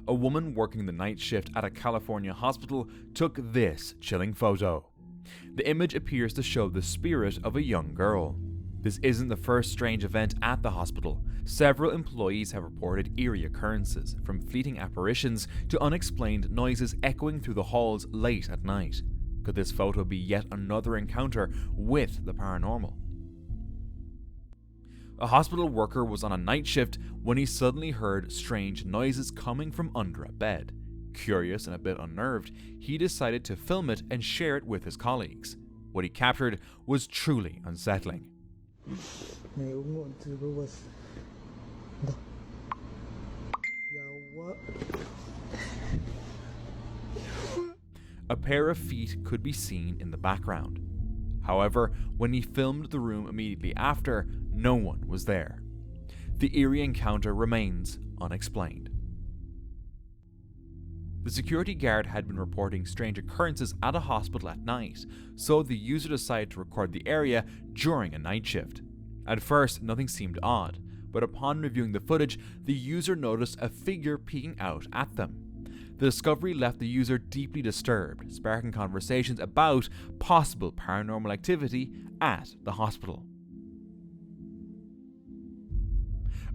a woman working the night shift at a California hospital took this chilling photo. The image appears to show the spirit of a young girl. This isn't the first strange event at the hospital. Several employees have reported eerie occurrences, from fleeting apparitions to unexplained noises echoing through the halls late at night. Could this photo be yet another encounter with the paranormal? A hospital worker was on a night shift when he suddenly heard strange noises coming from under a bed. Curious and a bit unnerved, he decided to film it and share it with his colleagues. What he captured was truly unsettling. A pair of feet could be seen in the background. However, when he filmed the room immediately after, no one was there. The eerie encounter remains unexplained. The security guard had been reporting strange occurrences at a hospital at night, so the user decided to record the area during a night shift. At first, nothing seemed odd, but upon reviewing the footage, the user noticed a figure peeking out at them. The discovery left the user deeply disturbed, sparking conversations about possible paranormal activity at the hospital.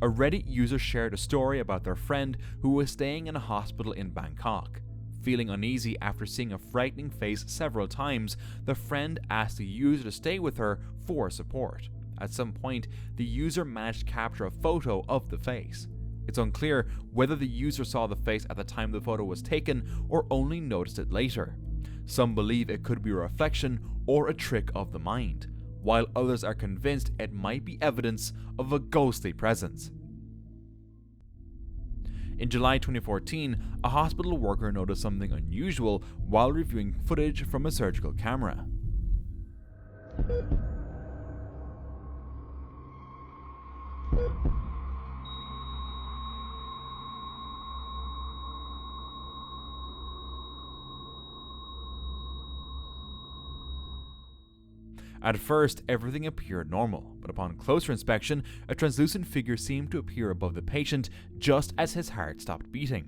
A Reddit user shared a story about their friend who was staying in a hospital in Bangkok. Feeling uneasy after seeing a frightening face several times, the friend asked the user to stay with her for support. At some point, the user managed to capture a photo of the face. It's unclear whether the user saw the face at the time the photo was taken or only noticed it later. Some believe it could be a reflection or a trick of the mind, while others are convinced it might be evidence of a ghostly presence. In July 2014, a hospital worker noticed something unusual while reviewing footage from a surgical camera. At first, everything appeared normal, but upon closer inspection, a translucent figure seemed to appear above the patient just as his heart stopped beating.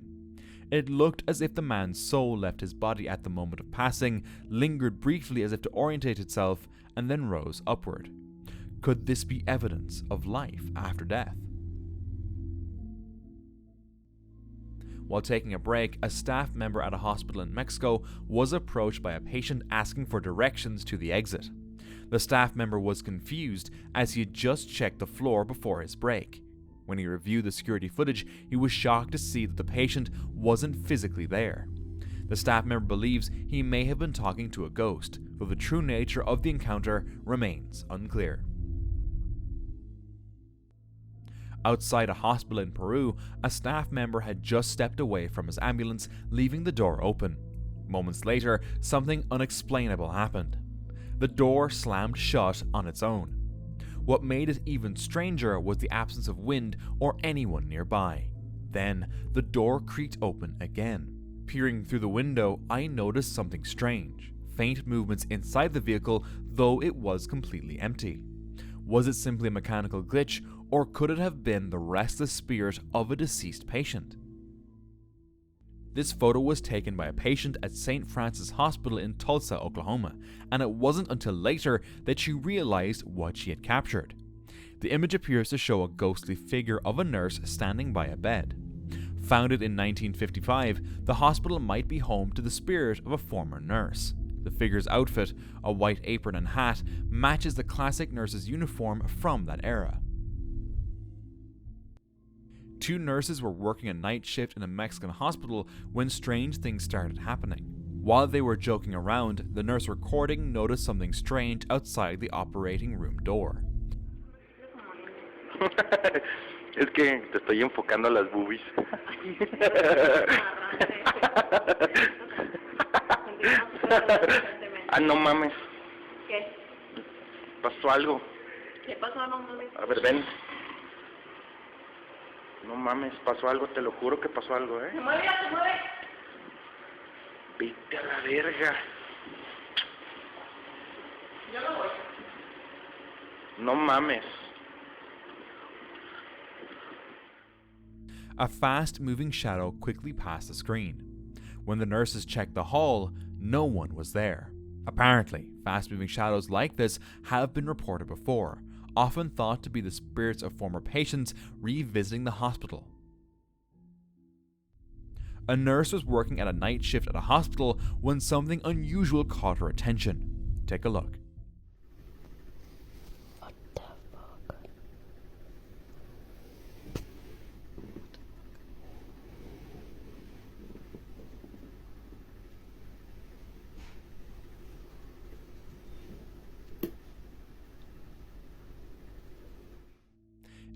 It looked as if the man's soul left his body at the moment of passing, lingered briefly as if to orientate itself, and then rose upward. Could this be evidence of life after death? While taking a break, a staff member at a hospital in Mexico was approached by a patient asking for directions to the exit. The staff member was confused as he had just checked the floor before his break. When he reviewed the security footage, he was shocked to see that the patient wasn't physically there. The staff member believes he may have been talking to a ghost, though the true nature of the encounter remains unclear. Outside a hospital in Peru, a staff member had just stepped away from his ambulance, leaving the door open. Moments later, something unexplainable happened. The door slammed shut on its own. What made it even stranger was the absence of wind or anyone nearby. Then, the door creaked open again. Peering through the window, I noticed something strange. Faint movements inside the vehicle, though it was completely empty. Was it simply a mechanical glitch, or could it have been the restless spirit of a deceased patient? This photo was taken by a patient at St. Francis Hospital in Tulsa, Oklahoma, and it wasn't until later that she realized what she had captured. The image appears to show a ghostly figure of a nurse standing by a bed. Founded in 1955, the hospital might be home to the spirit of a former nurse. The figure's outfit, a white apron and hat, matches the classic nurse's uniform from that era. Two nurses were working a night shift in a Mexican hospital when strange things started happening. While they were joking around, the nurse recording noticed something strange outside the operating room door. Es que te estoy enfocando a las boobies. Ah, no mames. ¿Qué? Pasó algo. ¿Qué pasó? No mames. A ver, ven. No mames, pasó algo, te lo juro que pasó algo, ¿eh? Se mueve, se mueve. Vete a la verga. Yo no voy. No mames. A fast-moving shadow quickly passed the screen. When the nurses checked the hall, no one was there. Apparently, fast-moving shadows like this have been reported before, often thought to be the spirits of former patients revisiting the hospital. A nurse was working at a night shift at a hospital when something unusual caught her attention. Take a look.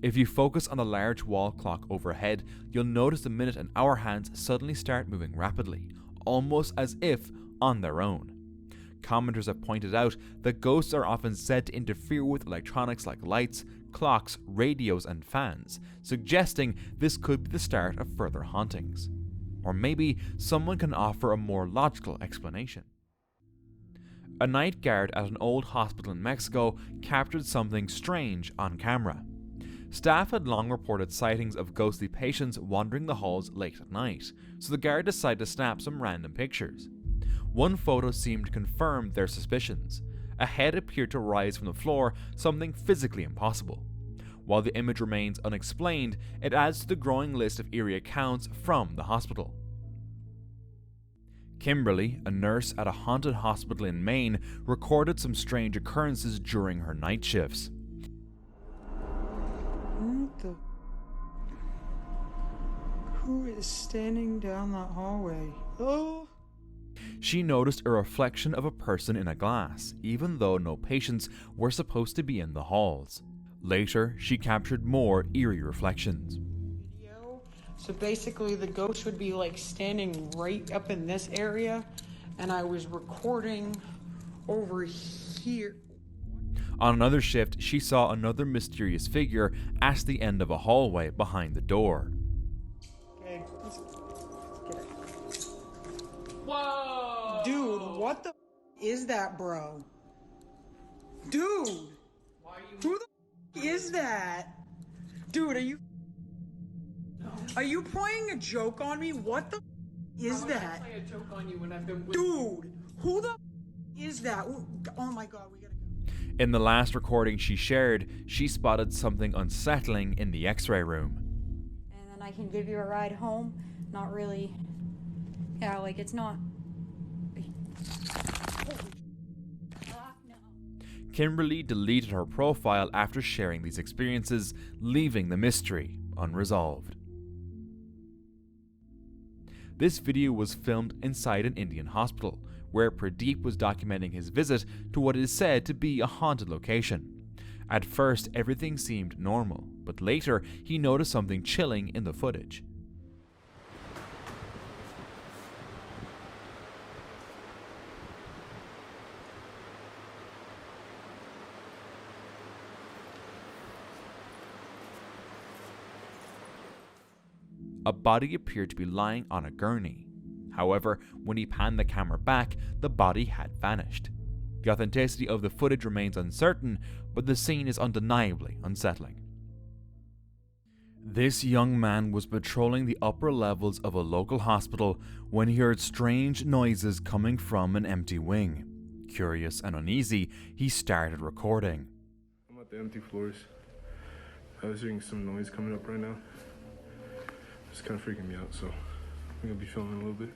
If you focus on the large wall clock overhead, you'll notice the minute and hour hands suddenly start moving rapidly, almost as if on their own. Commenters have pointed out that ghosts are often said to interfere with electronics like lights, clocks, radios, and fans, suggesting this could be the start of further hauntings. Or maybe someone can offer a more logical explanation. A night guard at an old hospital in Mexico captured something strange on camera. Staff had long reported sightings of ghostly patients wandering the halls late at night, so the guard decided to snap some random pictures. One photo seemed to confirm their suspicions. A head appeared to rise from the floor, something physically impossible. While the image remains unexplained, it adds to the growing list of eerie accounts from the hospital. Kimberly, a nurse at a haunted hospital in Maine, recorded some strange occurrences during her night shifts. Who is standing down that hallway? Oh! She noticed a reflection of a person in a glass, even though no patients were supposed to be in the halls. Later, she captured more eerie reflections. So basically the ghost would be like standing right up in this area, and I was recording over here. On another shift, she saw another mysterious figure at the end of a hallway behind the door. Okay, let's get it. Whoa! Dude, what the is that, bro? Dude! Who the is that? Dude, are you playing a joke on me? What the is that? Play a joke on you when I've been with Dude, who the is that? Oh my god, we gotta go. In the last recording she shared, she spotted something unsettling in the x-ray room. And then I can give you a ride home. Not really. Yeah, like it's not. No. Kimberly deleted her profile after sharing these experiences, leaving the mystery unresolved. This video was filmed inside an Indian hospital, where Pradeep was documenting his visit to what is said to be a haunted location. At first, everything seemed normal, but later he noticed something chilling in the footage. A body appeared to be lying on a gurney. However, when he panned the camera back, the body had vanished. The authenticity of the footage remains uncertain, but the scene is undeniably unsettling. This young man was patrolling the upper levels of a local hospital when he heard strange noises coming from an empty wing. Curious and uneasy, he started recording. I'm at the empty floors. I was hearing some noise coming up right now. It's kind of freaking me out, so I'm gonna be filming a little bit.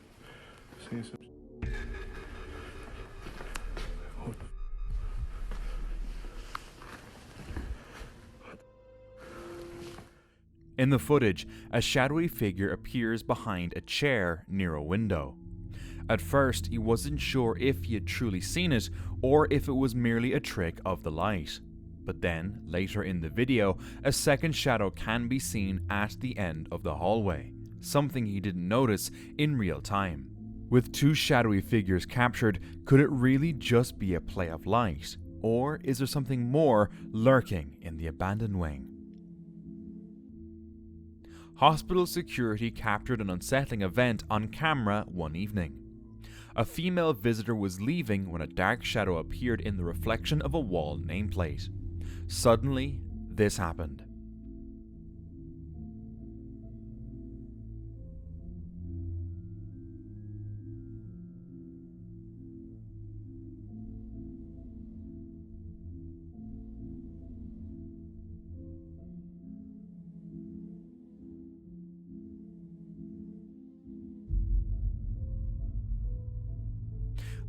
Seeing some. What the In the footage, a shadowy figure appears behind a chair near a window. At first, he wasn't sure if he had truly seen it or if it was merely a trick of the light. But then, later in the video, a second shadow can be seen at the end of the hallway, something he didn't notice in real time. With two shadowy figures captured, could it really just be a play of light? Or is there something more lurking in the abandoned wing? Hospital security captured an unsettling event on camera one evening. A female visitor was leaving when a dark shadow appeared in the reflection of a wall nameplate. Suddenly, this happened.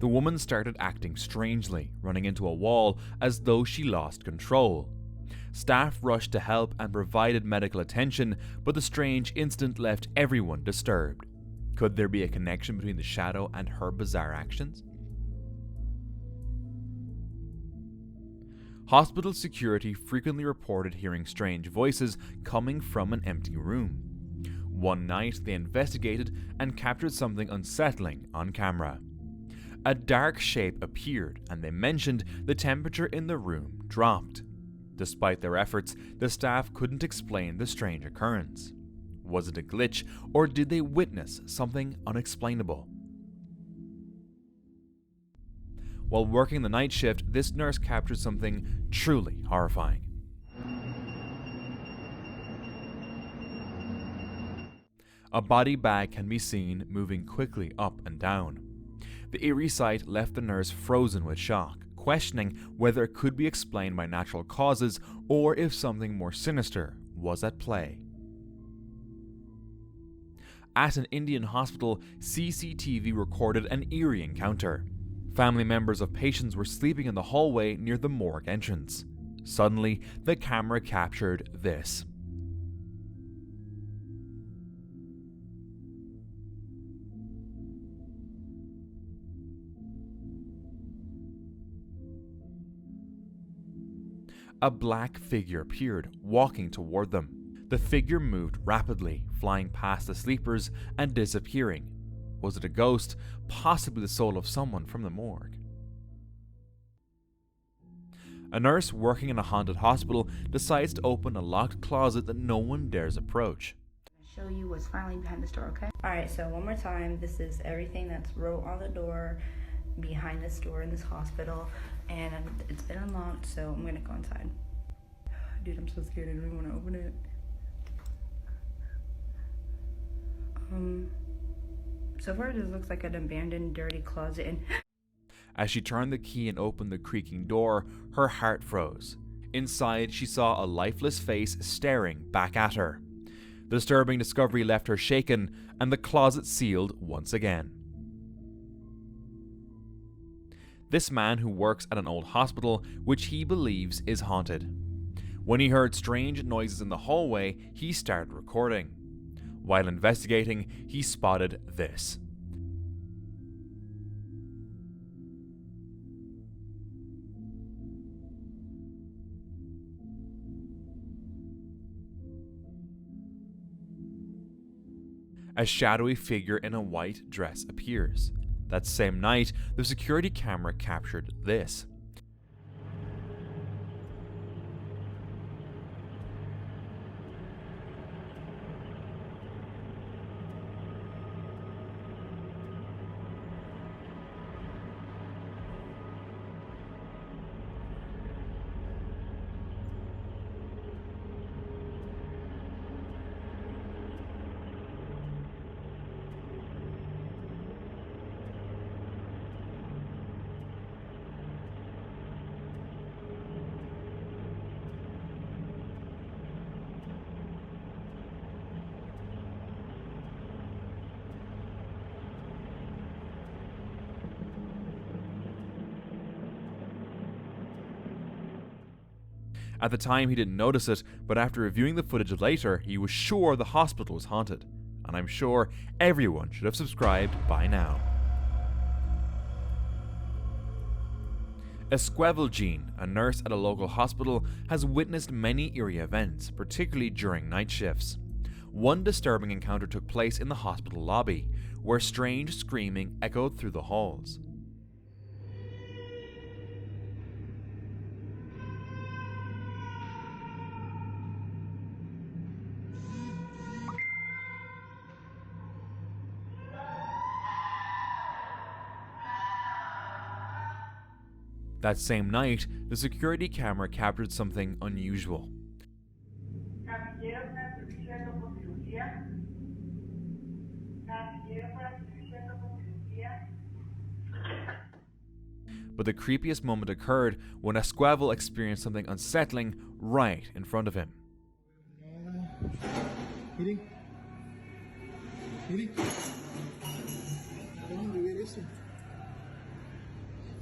The woman started acting strangely, running into a wall as though she lost control. Staff rushed to help and provided medical attention, but the strange incident left everyone disturbed. Could there be a connection between the shadow and her bizarre actions? Hospital security frequently reported hearing strange voices coming from an empty room. One night, they investigated and captured something unsettling on camera. A dark shape appeared, and they mentioned the temperature in the room dropped. Despite their efforts, the staff couldn't explain the strange occurrence. Was it a glitch, or did they witness something unexplainable? While working the night shift, this nurse captured something truly horrifying. A body bag can be seen moving quickly up and down. The eerie sight left the nurse frozen with shock, questioning whether it could be explained by natural causes or if something more sinister was at play. At an Indian hospital, CCTV recorded an eerie encounter. Family members of patients were sleeping in the hallway near the morgue entrance. Suddenly, the camera captured this. A black figure appeared, walking toward them. The figure moved rapidly, flying past the sleepers and disappearing. Was it a ghost? Possibly the soul of someone from the morgue. A nurse working in a haunted hospital decides to open a locked closet that no one dares approach. Show you what's finally behind this door, okay? Alright, so one more time. This is everything that's wrote on the door behind this door in this hospital, and it's been unlocked, so I'm gonna go inside. Dude, I'm so scared. I don't even want to open it. So far this looks like an abandoned, dirty closet, and As she turned the key and opened the creaking door, her heart froze. Inside, she saw a lifeless face staring back at her. The disturbing discovery left her shaken, and the closet sealed once again. This man who works at an old hospital, which he believes is haunted. When he heard strange noises in the hallway, he started recording. While investigating, he spotted this. A shadowy figure in a white dress appears. That same night, the security camera captured this. At the time, he didn't notice it, but after reviewing the footage later, he was sure the hospital was haunted. And I'm sure everyone should have subscribed by now. Esquivel, a nurse at a local hospital, has witnessed many eerie events, particularly during night shifts. One disturbing encounter took place in the hospital lobby, where strange screaming echoed through the halls. That same night, the security camera captured something unusual. But the creepiest moment occurred when Esquivel experienced something unsettling right in front of him.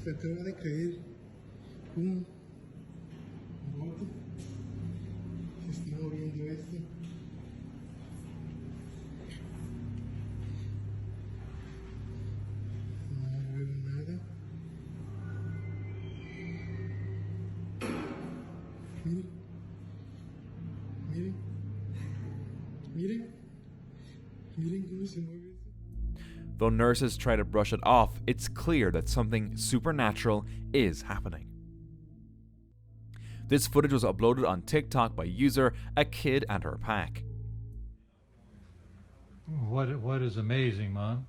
Se acaba de caer un bote. Se está moviendo este. No veo nada. Miren. Miren. Miren. Miren cómo se mueve. Though nurses try to brush it off, it's clear that something supernatural is happening. This footage was uploaded on TikTok by user A Kid and Her Pack. What is amazing, Mom?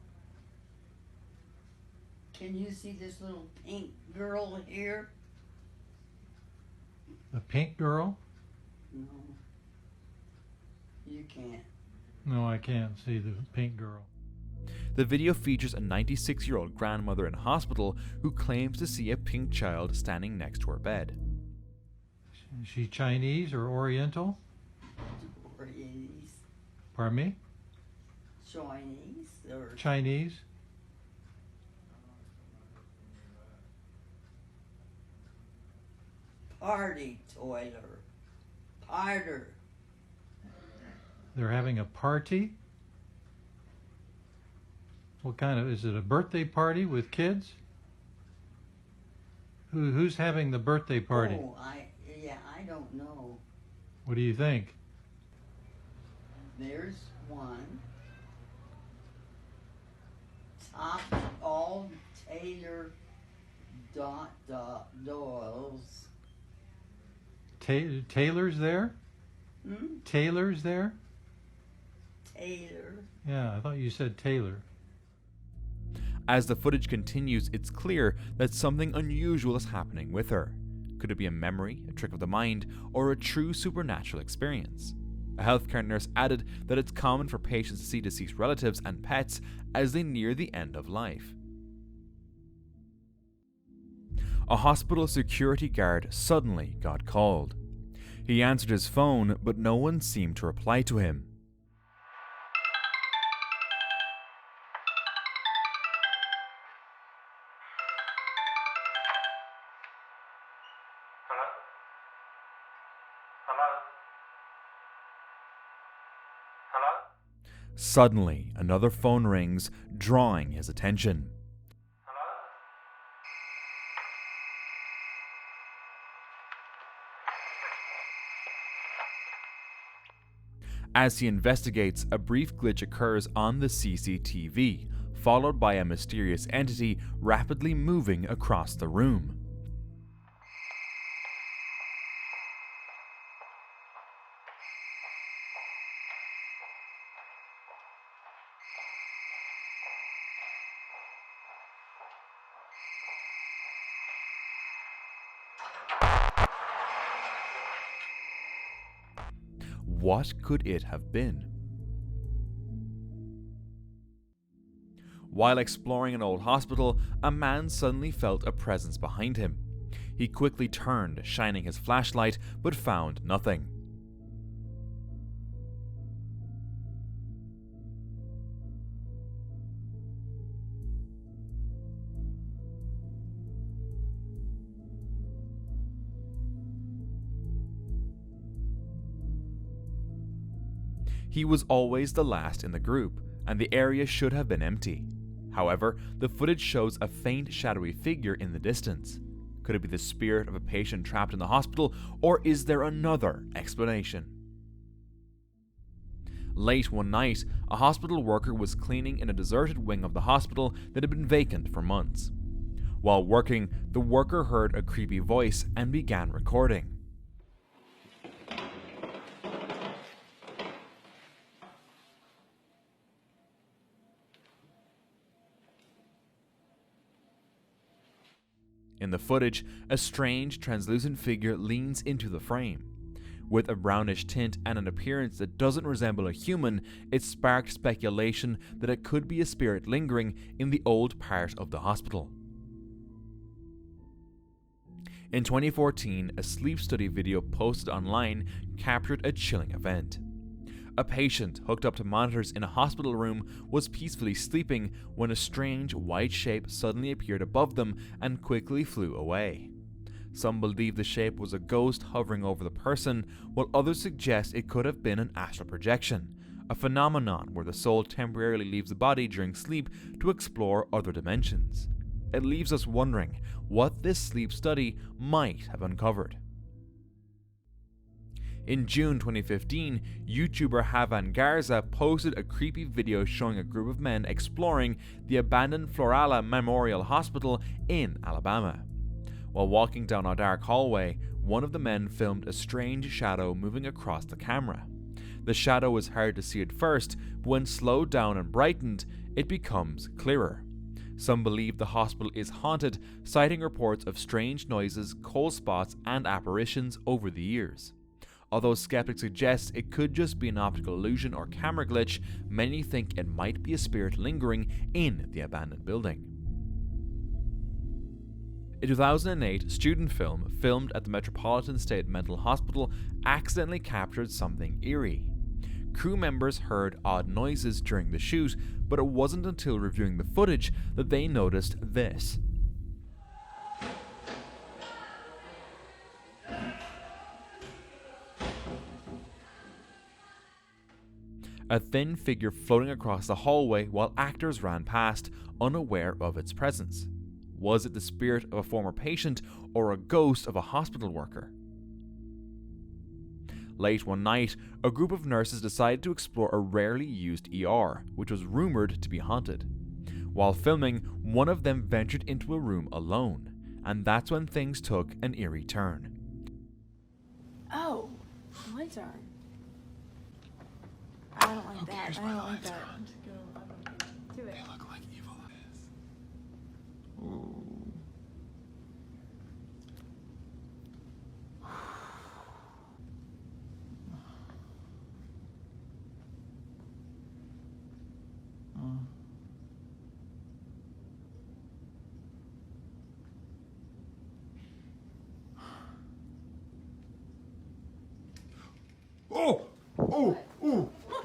Can you see this little pink girl here? The pink girl? No. You can't. No, I can't see the pink girl. The video features a 96-year-old grandmother in hospital who claims to see a pink child standing next to her bed. Is she Chinese or Oriental? Chinese. Pardon me? Chinese or Chinese? party toiler. Parter. They're having a party? What kind of, is it a birthday party with kids? Who's having the birthday party? Oh, I don't know. What do you think? There's one. Top all Taylor Doyle's. Taylor's there? Hmm? Taylor's there? Taylor. Yeah, I thought you said Taylor. As the footage continues, it's clear that something unusual is happening with her. Could it be a memory, a trick of the mind, or a true supernatural experience? A healthcare nurse added that it's common for patients to see deceased relatives and pets as they near the end of life. A hospital security guard suddenly got called. He answered his phone, but no one seemed to reply to him. Suddenly, another phone rings, drawing his attention. As he investigates, a brief glitch occurs on the CCTV, followed by a mysterious entity rapidly moving across the room. What could it have been? While exploring an old hospital, a man suddenly felt a presence behind him. He quickly turned, shining his flashlight, but found nothing. He was always the last in the group, and the area should have been empty. However, the footage shows a faint shadowy figure in the distance. Could it be the spirit of a patient trapped in the hospital, or is there another explanation? Late one night, a hospital worker was cleaning in a deserted wing of the hospital that had been vacant for months. While working, the worker heard a creepy voice and began recording. In the footage, a strange, translucent figure leans into the frame. With a brownish tint and an appearance that doesn't resemble a human, it sparked speculation that it could be a spirit lingering in the old part of the hospital. In 2014, a sleep study video posted online captured a chilling event. A patient hooked up to monitors in a hospital room was peacefully sleeping when a strange white shape suddenly appeared above them and quickly flew away. Some believe the shape was a ghost hovering over the person, while others suggest it could have been an astral projection, a phenomenon where the soul temporarily leaves the body during sleep to explore other dimensions. It leaves us wondering what this sleep study might have uncovered. In June 2015, YouTuber Havan Garza posted a creepy video showing a group of men exploring the abandoned Florala Memorial Hospital in Alabama. While walking down a dark hallway, one of the men filmed a strange shadow moving across the camera. The shadow was hard to see at first, but when slowed down and brightened, it becomes clearer. Some believe the hospital is haunted, citing reports of strange noises, cold spots, and apparitions over the years. Although skeptics suggest it could just be an optical illusion or camera glitch, many think it might be a spirit lingering in the abandoned building. A 2008 student film filmed at the Metropolitan State Mental Hospital accidentally captured something eerie. Crew members heard odd noises during the shoot, but it wasn't until reviewing the footage that they noticed this. A thin figure floating across the hallway while actors ran past, unaware of its presence. Was it the spirit of a former patient or a ghost of a hospital worker? Late one night, a group of nurses decided to explore a rarely used ER, which was rumored to be haunted. While filming, one of them ventured into a room alone, and that's when things took an eerie turn. Oh, lights are on. I don't like that. I don't like that. Do it. They look like evil eyes. Oh!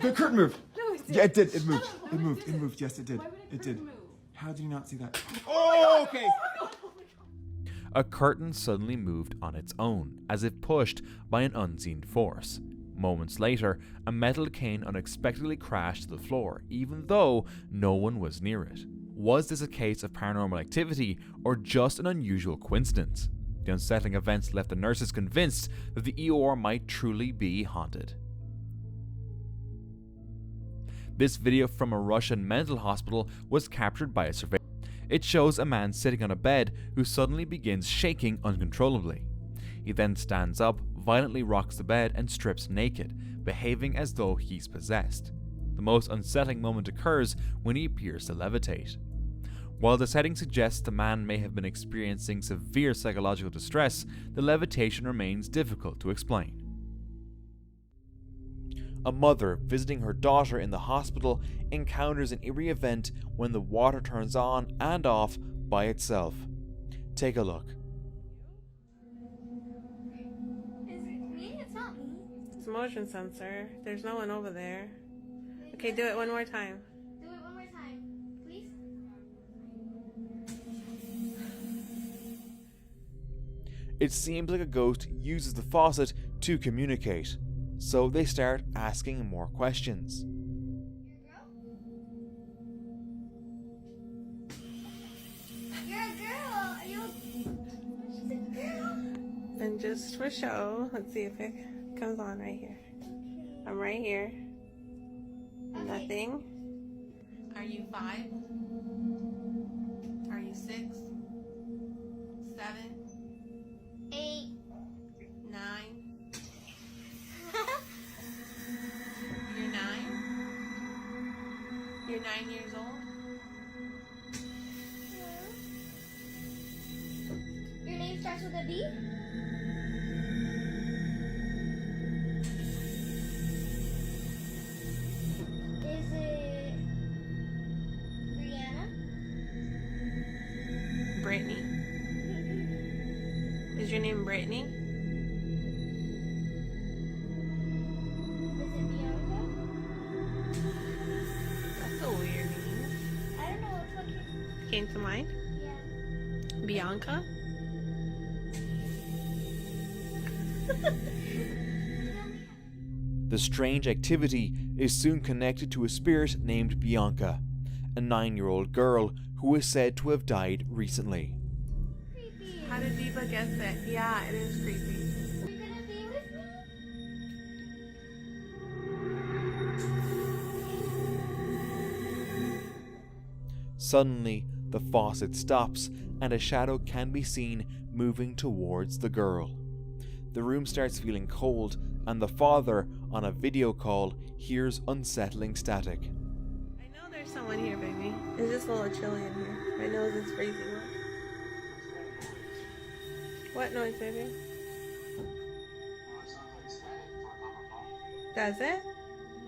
The curtain moved. No, it did. Yeah, it did. It moved. It moved. It moved. Yes, it did. It did. How did you not see that? Oh, okay. A curtain suddenly moved on its own, as if pushed by an unseen force. Moments later, a metal cane unexpectedly crashed to the floor, even though no one was near it. Was this a case of paranormal activity, or just an unusual coincidence? The unsettling events left the nurses convinced that the ER might truly be haunted. This video from a Russian mental hospital was captured by a surveyor. It shows a man sitting on a bed who suddenly begins shaking uncontrollably. He then stands up, violently rocks the bed, and strips naked, behaving as though he's possessed. The most unsettling moment occurs when he appears to levitate. While the setting suggests the man may have been experiencing severe psychological distress, the levitation remains difficult to explain. A mother visiting her daughter in the hospital encounters an eerie event when the water turns on and off by itself. Take a look. Is it me? It's not me. It's a motion sensor. There's no one over there. Okay, do it one more time. Do it one more time, please. It seems like a ghost uses the faucet to communicate, so they start asking more questions. You're a girl. Are you? She's a girl. And just for show, let's see if it comes on right here. I'm right here. Okay. Nothing. Are you 5? Are you 6? 7? 8. 9? You're 9? You're 9 years old? Your name starts with a B? Is it Brianna? Brittany. Is your name Brittany? Is it Bianca? came to mind? Yeah. Bianca? The strange activity is soon connected to a spirit named Bianca, a 9-year-old girl who is said to have died recently. Creepy. How did Diva guess it? Yeah, it is creepy. Are you gonna be with me? Suddenly, the faucet stops and a shadow can be seen moving towards the girl. The room starts feeling cold and the father, on a video call, hears unsettling static. I know there's someone here, baby. It's just a little chilly in here. My nose is freezing up. What noise, baby? Does it?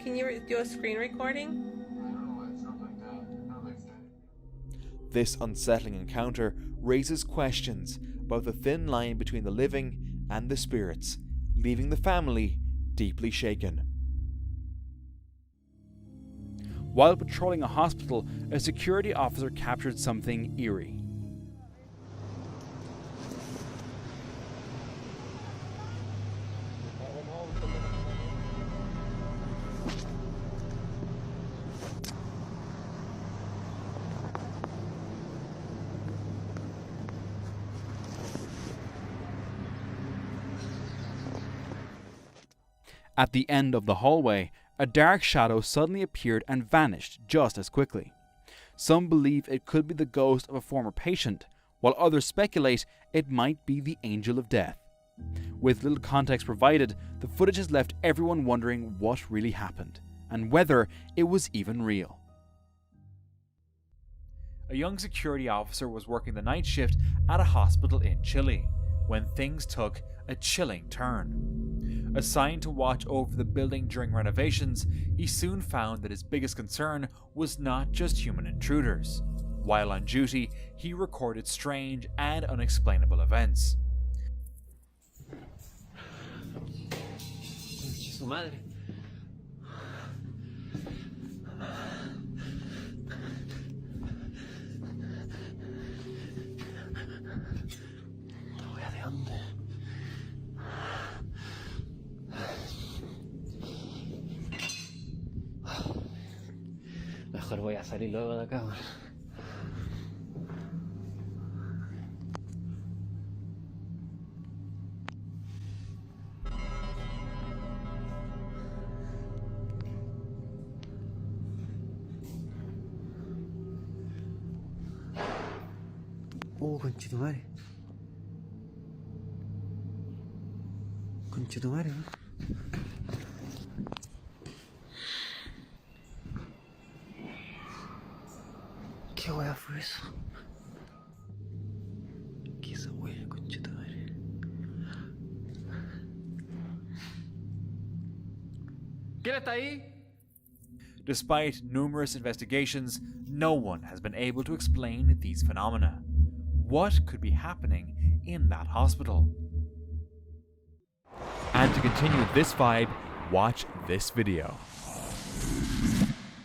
Can you do a screen recording? This unsettling encounter raises questions about the thin line between the living and the spirits, leaving the family deeply shaken. While patrolling a hospital, a security officer captured something eerie. At the end of the hallway, a dark shadow suddenly appeared and vanished just as quickly. Some believe it could be the ghost of a former patient, while others speculate it might be the Angel of Death. With little context provided, the footage has left everyone wondering what really happened, and whether it was even real. A young security officer was working the night shift at a hospital in Chile when things took a chilling turn. Assigned to watch over the building during renovations, he soon found that his biggest concern was not just human intruders. While on duty, he recorded strange and unexplainable events. Su madre. ¿De dónde? Mejor voy a salir luego de acá. Conchetumare. Conchetumare, ¿no? ¿Qué hueá fue eso? ¿Qué es esa hueá, conchetumare? ¿Quién está ahí? Despite numerous investigations, no one has been able to explain these phenomena. What could be happening in that hospital? And to continue this vibe, watch this video.